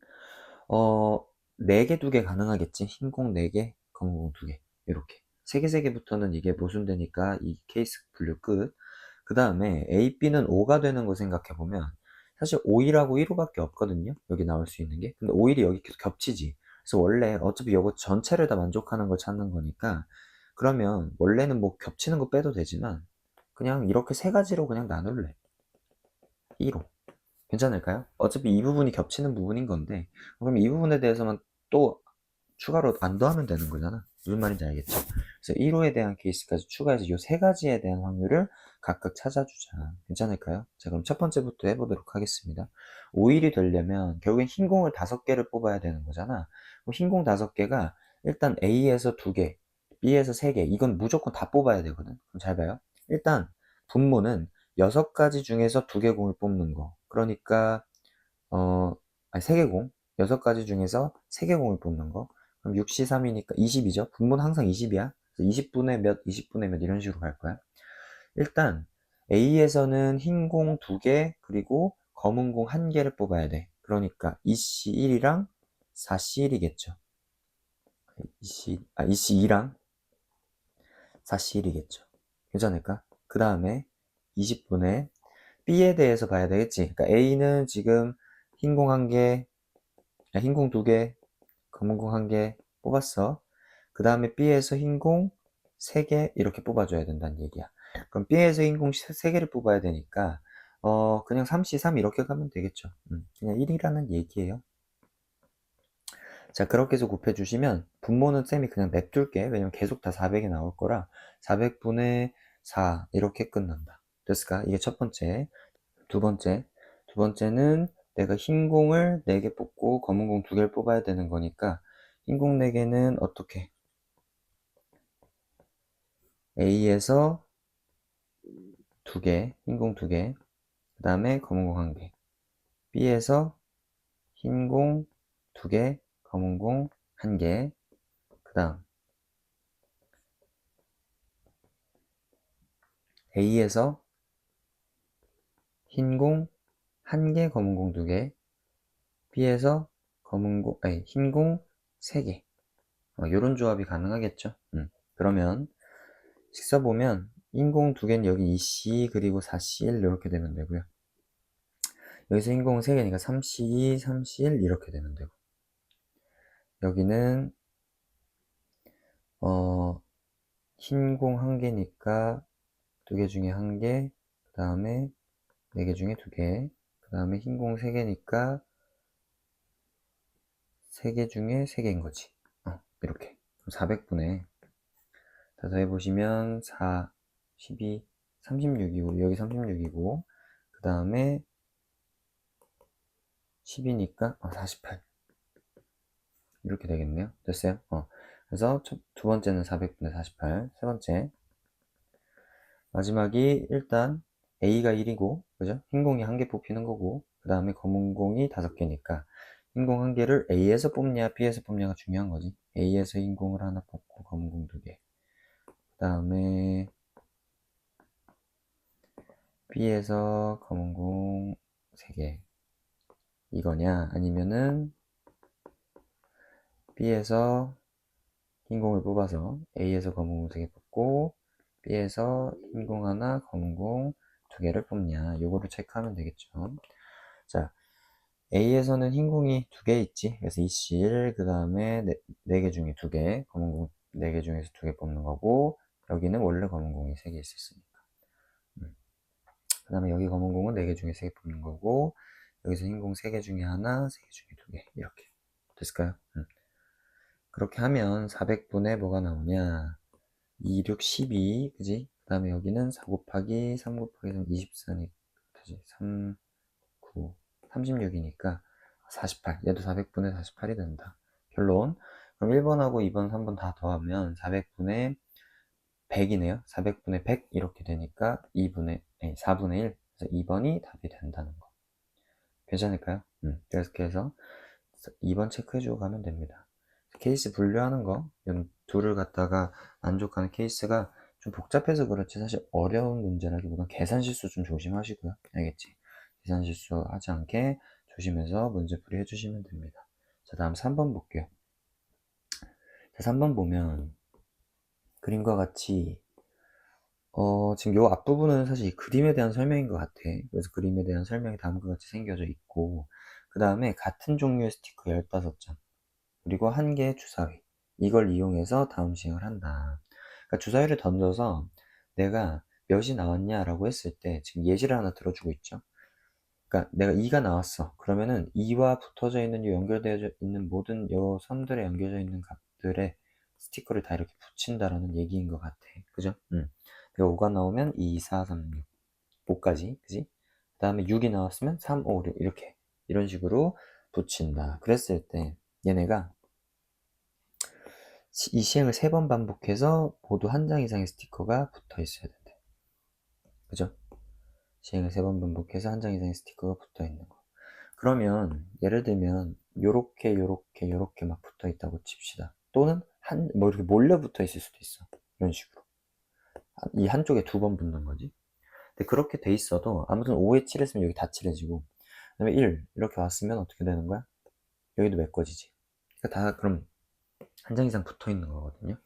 4개, 2개 가능하겠지. 흰 공 4개, 검은 공 2개. 이렇게. 3개, 3개부터는 이게 모순되니까 이 케이스 분류 끝. 그 다음에 A, B는 5가 되는 거 생각해보면 사실 5일하고 1호밖에 없거든요. 여기 나올 수 있는 게. 근데 5일이 여기 계속 겹치지. 그래서 원래 어차피 이거 전체를 다 만족하는 걸 찾는 거니까 그러면 원래는 뭐 겹치는 거 빼도 되지만 그냥 이렇게 세 가지로 그냥 나눌래. 1호. 괜찮을까요? 어차피 이 부분이 겹치는 부분인 건데 그럼 이 부분에 대해서만 또 추가로 안 더하면 되는 거잖아. 무슨 말인지 알겠죠? 그래서 1호에 대한 케이스까지 추가해서 이 세 가지에 대한 확률을 각각 찾아주자. 괜찮을까요? 자, 그럼 첫 번째부터 해보도록 하겠습니다. 5일이 되려면 결국엔 흰 공을 5개를 뽑아야 되는 거잖아. 그럼 흰 공 5개가 일단 A에서 2개, B에서 3개, 이건 무조건 다 뽑아야 되거든. 그럼 잘 봐요. 일단 분모는 6가지 중에서 2개 공을 뽑는 거. 그러니까 아니 3개 공. 6가지 중에서 3개 공을 뽑는 거. 그럼 6시 3이니까 20이죠. 분모는 항상 20이야. 그래서 20분의 몇, 20분의 몇 이런 식으로 갈 거야. 일단 A에서는 흰 공 2개 그리고 검은 공 1개를 뽑아야 돼. 그러니까 2시 1이랑 4시 1이겠죠. 2시 2랑 4시 1이겠죠. 괜찮을까? 그 다음에 20분에 B에 대해서 봐야 되겠지. 그러니까 A는 지금 흰 공 1개, 흰 공 2개, 검은 공 1개 뽑았어. 그 다음에 B에서 흰 공 3개 이렇게 뽑아줘야 된다는 얘기야. 그럼 B에서 흰 공 3개를 뽑아야 되니까 그냥 3시 3 이렇게 가면 되겠죠. 그냥 1이라는 얘기예요. 자, 그렇게 해서 곱해주시면 분모는 쌤이 그냥 냅둘게. 왜냐면 계속 다 400이 나올 거라 400분의 4 이렇게 끝난다. 됐을까? 이게 첫 번째. 두 번째는 내가 흰 공을 4개 뽑고 검은 공 2개를 뽑아야 되는 거니까 흰 공 4개는 어떻게? A에서 2개, 흰 공 2개, 그 다음에 검은 공 1개. B에서 흰 공 2개, 검은 공 1개. 그 다음 A에서 흰 공 1개, 검은 공 2개. B에서 흰 공 3개. 요런 조합이 가능하겠죠. 그러면 식사 보면 흰공 2개는 여기 2C 그리고 4C1 이렇게 되면 되고요. 여기서 흰공 3개니까 3C2, 3C1 이렇게 되면 되고 여기는 흰공 1개니까 2개 중에 1개, 그 다음에 4개 중에 2개, 그 다음에 흰공 3개니까 3개 중에 3개인 거지. 이렇게 400분의 다 더해보시면 4, 12, 36이고 여기 36이고 그 다음에 10이니까 48. 이렇게 되겠네요. 됐어요? 그래서 두 번째는 400분의 48. 세 번째. 마지막이 일단 A가 1이고, 그죠? 흰 공이 1개 뽑히는 거고, 그 다음에 검은 공이 5개니까, 흰 공 1개를 A에서 뽑냐, B에서 뽑냐가 중요한 거지. A에서 흰 공을 하나 뽑고, 검은 공 2개. 그 다음에, B에서 검은 공 3개. 이거냐, 아니면은, B에서 흰 공을 뽑아서 A에서 검은 공 3개 뽑고 B에서 흰 공 하나, 검은 공 2개를 뽑냐, 요거를 체크하면 되겠죠. 자, A에서는 흰 공이 2개 있지. 그래서 이실, 그 다음에 4개 중에 2개, 검은 공 4개 중에서 2개 뽑는 거고, 여기는 원래 검은 공이 3개 있었으니까. 그 다음에 여기 검은 공은 4개 중에 3개 뽑는 거고, 여기서 흰 공 3개 중에 하나, 3개 중에 2개. 이렇게. 됐을까요? 그렇게 하면 400분의 뭐가 나오냐? 2, 6, 12, 그지? 그 다음에 여기는 4 곱하기 3 곱하기 3, 24니까, 그지? 3, 9, 36이니까 48. 얘도 400분의 48이 된다. 결론. 그럼 1번하고 2번, 3번 다 더하면 400분의 100이네요. 400분의 100 이렇게 되니까 4분의 1. 그래서 2번이 답이 된다는 거. 괜찮을까요? 이렇게 해서 2번 체크해주고 가면 됩니다. 케이스 분류하는 거, 둘을 갖다가 만족하는 케이스가 좀 복잡해서 그렇지 사실 어려운 문제라기보다 계산 실수 좀 조심하시고요. 알겠지? 계산 실수 하지 않게 조심해서 문제풀이 해주시면 됩니다. 자, 다음 3번 볼게요. 자, 3번 보면 그림과 같이 지금 요 앞부분은 사실 이 그림에 대한 설명인 것 같아. 그래서 그림에 대한 설명이 다음과 같이 생겨져 있고, 그 다음에 같은 종류의 스티커 15장, 그리고 1개의 주사위. 이걸 이용해서 다음 시행을 한다. 그러니까 주사위를 던져서 내가 몇이 나왔냐라고 했을 때 지금 예시를 하나 들어주고 있죠. 그러니까 내가 2가 나왔어. 그러면은 2와 붙어져 있는, 연결되어 있는 모든 요 선들에 연결되어 있는 값들의 스티커를 다 이렇게 붙인다라는 얘기인 것 같아. 그죠? 내가 5가 나오면 2, 4, 3, 6. 5까지. 그지? 그 다음에 6이 나왔으면 3, 5, 6. 이렇게. 이런 식으로 붙인다. 그랬을 때 얘네가 이 시행을 3번 반복해서 모두 한 장 이상의 스티커가 붙어 있어야 된대. 그죠? 시행을 3번 반복해서 한 장 이상의 스티커가 붙어 있는 거. 그러면 예를 들면 요렇게 요렇게 요렇게 막 붙어 있다고 칩시다. 또는 뭐 이렇게 몰려 붙어 있을 수도 있어. 이런 식으로. 이 한쪽에 2번 붙는 거지. 근데 그렇게 돼 있어도 아무튼 5에 칠했으면 여기 다 칠해지고, 그 다음에 1 이렇게 왔으면 어떻게 되는 거야? 여기도 메꿔지지. 그러니까 다 그럼 한 장 이상 붙어 있는 거거든요.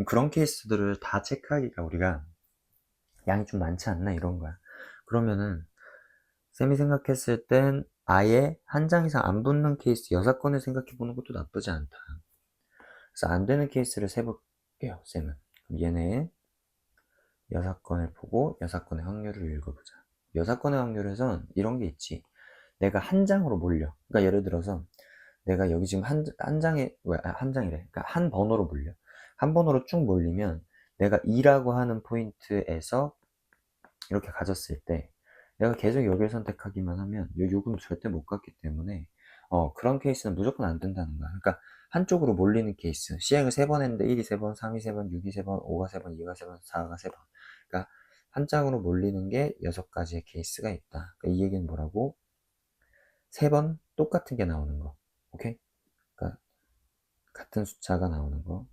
그런 케이스들을 다 체크하기가 우리가 양이 좀 많지 않나 이런 거야. 그러면은 쌤이 생각했을 땐 아예 한 장 이상 안 붙는 케이스 6건을 생각해 보는 것도 나쁘지 않다. 그래서 안 되는 케이스를 세볼게요, 쌤은. 그럼 얘네 6건을 보고 6건의 확률을 읽어보자. 6건의 확률에선 이런 게 있지. 내가 한 장으로 몰려. 그러니까 예를 들어서 내가 여기 지금 한 장에, 한 장이래. 그러니까 한 번호로 몰려. 한 번호로 쭉 몰리면 내가 2라고 하는 포인트에서 이렇게 가졌을 때 내가 계속 여기를 선택하기만 하면 이 6은 절대 못 갔기 때문에 그런 케이스는 무조건 안 된다는 거야. 그러니까 한쪽으로 몰리는 케이스. 시행을 3번 했는데 1이 3번, 3이 3번, 6이 3번, 5가 3번, 2가 3번, 4가 3번. 그러니까 한 장으로 몰리는 게 6가지의 케이스가 있다. 그러니까 이 얘기는 뭐라고? 3번 똑같은 게 나오는 거. 오케이? 그러니까 같은 숫자가 나오는 거.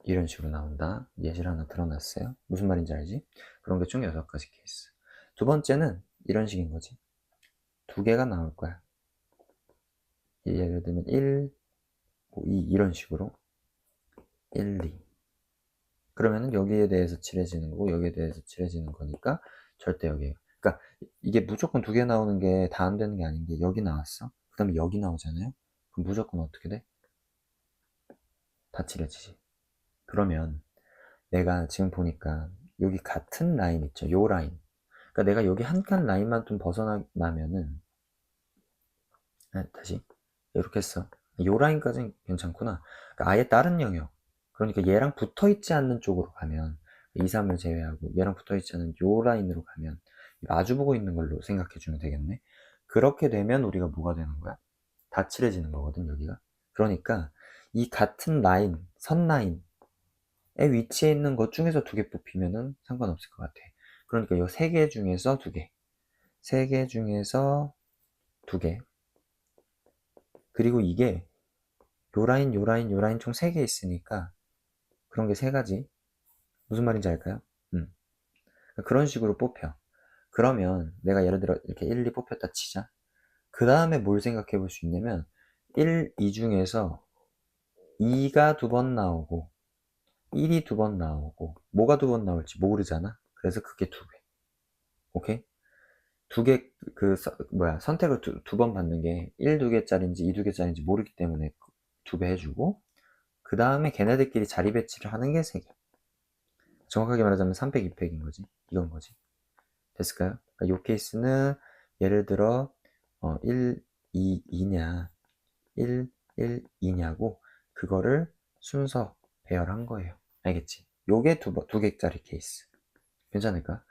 이런 식으로 나온다. 예시를 하나 드러났어요. 무슨 말인지 알지? 그런 게 총 6가지 케이스. 두 번째는 이런 식인 거지. 2개가 나올 거야. 예를 들면 1, 2 이런 식으로 1, 2. 그러면은 여기에 대해서 칠해지는 거고 여기에 대해서 칠해지는 거니까 절대 여기에요. 그러니까 이게 무조건 2개 나오는 게 다 안 되는 게 아닌 게 여기 나왔어. 그 다음에 여기 나오잖아요. 그럼 무조건 어떻게 돼? 다 칠해지지. 그러면 내가 지금 보니까 여기 같은 라인 있죠. 요 라인. 그러니까 내가 여기 한 칸 라인만 좀 벗어나면은 다시 이렇게 했어. 요 라인까지는 괜찮구나. 그러니까 아예 다른 영역. 그러니까 얘랑 붙어있지 않는 쪽으로 가면 2, 3을 제외하고 얘랑 붙어있지 않은 요 라인으로 가면 마주보고 있는 걸로 생각해주면 되겠네. 그렇게 되면 우리가 뭐가 되는 거야? 다 칠해지는 거거든 여기가. 그러니까 이 같은 라인, 선 라인에 위치해 있는 것 중에서 2개 뽑히면은 상관없을 것 같아. 그러니까 이 3개 중에서 2개, 3개 중에서 2개. 그리고 이게 요 라인, 요 라인, 요 라인 총 3개 있으니까 그런 게 3가지. 무슨 말인지 알까요? 그런 식으로 뽑혀. 그러면 내가 예를 들어 이렇게 1, 2 뽑혔다 치자. 그 다음에 뭘 생각해 볼 수 있냐면 1, 2 중에서 2가 2번 나오고 1이 2번 나오고 뭐가 2번 나올지 모르잖아. 그래서 그게 2개. 오케이? 2개 선택을 2번 받는 게 1, 2개짜리인지 2, 2개짜리인지 모르기 때문에 2배 해주고 그 다음에 걔네들끼리 자리 배치를 하는 게 3개. 정확하게 말하자면 3팩, 2팩인 거지. 이건 거지. 됐을까요? 그러니까 이 케이스는 예를 들어 1, 2, 2냐 1, 1, 2냐고 그거를 순서 배열한 거예요. 알겠지? 요게 2개짜리 케이스. 괜찮을까?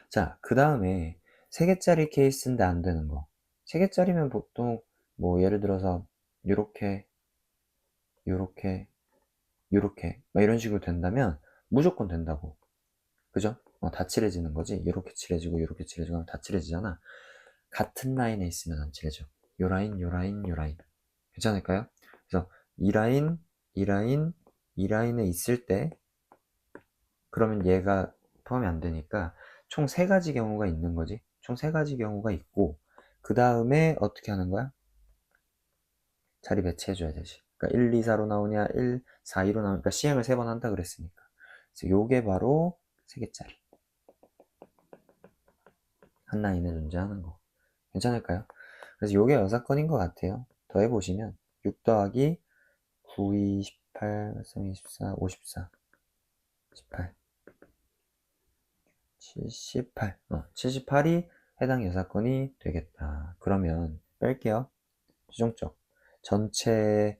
자, 그 다음에 3개짜리 케이스인데 안 되는 거. 3개짜리면 보통 뭐 예를 들어서 요렇게 요렇게 요렇게 막 이런 식으로 된다면 무조건 된다고. 그죠? 다 칠해지는 거지. 요렇게 칠해지고 요렇게 칠해지고 하면 다 칠해지잖아. 같은 라인에 있으면 안 칠해져. 요 라인, 요 라인, 요 라인. 괜찮을까요? 그래서 이 라인, 이 라인, 이 라인에 있을 때 그러면 얘가 포함이 안 되니까 총 3가지 경우가 있는 거지. 총 3가지 경우가 있고 그 다음에 어떻게 하는 거야? 자리 배치해줘야 되지. 그러니까 1, 2, 4로 나오냐 1, 4, 2로 나오니까 시행을 3번 한다 그랬으니까. 그래서 요게 바로 3개짜리. 한 라인에 존재하는 거. 괜찮을까요? 그래서 요게 여사건인 것 같아요. 더해보시면 6 더하기 9, 2, 18, 3, 24, 54, 18, 78. 78이 해당 여사건이 되겠다. 그러면 뺄게요. 최종적. 전체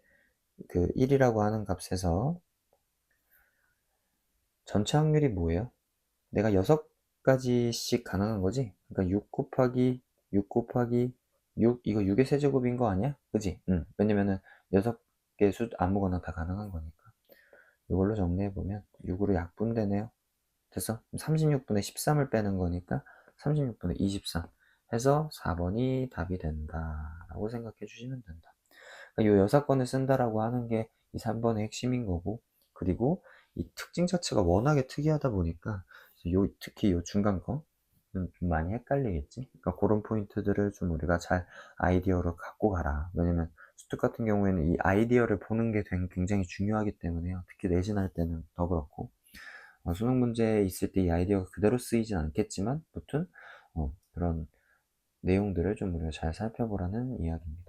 1이라고 하는 값에서 전체 확률이 뭐예요? 내가 6가지씩 가능한 거지? 그러니까 6 곱하기 6 곱하기 6, 이거 6의 세제곱인 거 아니야? 그지? 왜냐면은 6개 수 아무거나 다 가능한 거니까. 이걸로 정리해보면 6으로 약분되네요. 됐어? 36분의 13을 빼는 거니까 36분의 23 해서 4번이 답이 된다 라고 생각해 주시면 된다. 그러니까 이 여사건을 쓴다라고 하는 게 이 3번의 핵심인 거고, 그리고 이 특징 자체가 워낙에 특이하다 보니까 특히 이 중간 거 좀 많이 헷갈리겠지. 그러니까 그런 포인트들을 좀 우리가 잘 아이디어로 갖고 가라. 왜냐면 수특 같은 경우에는 이 아이디어를 보는 게 굉장히 중요하기 때문에요. 특히 내신할 때는 더 그렇고 수능 문제에 있을 때 이 아이디어가 그대로 쓰이진 않겠지만 무튼 그런 내용들을 좀 우리가 잘 살펴보라는 이야기입니다.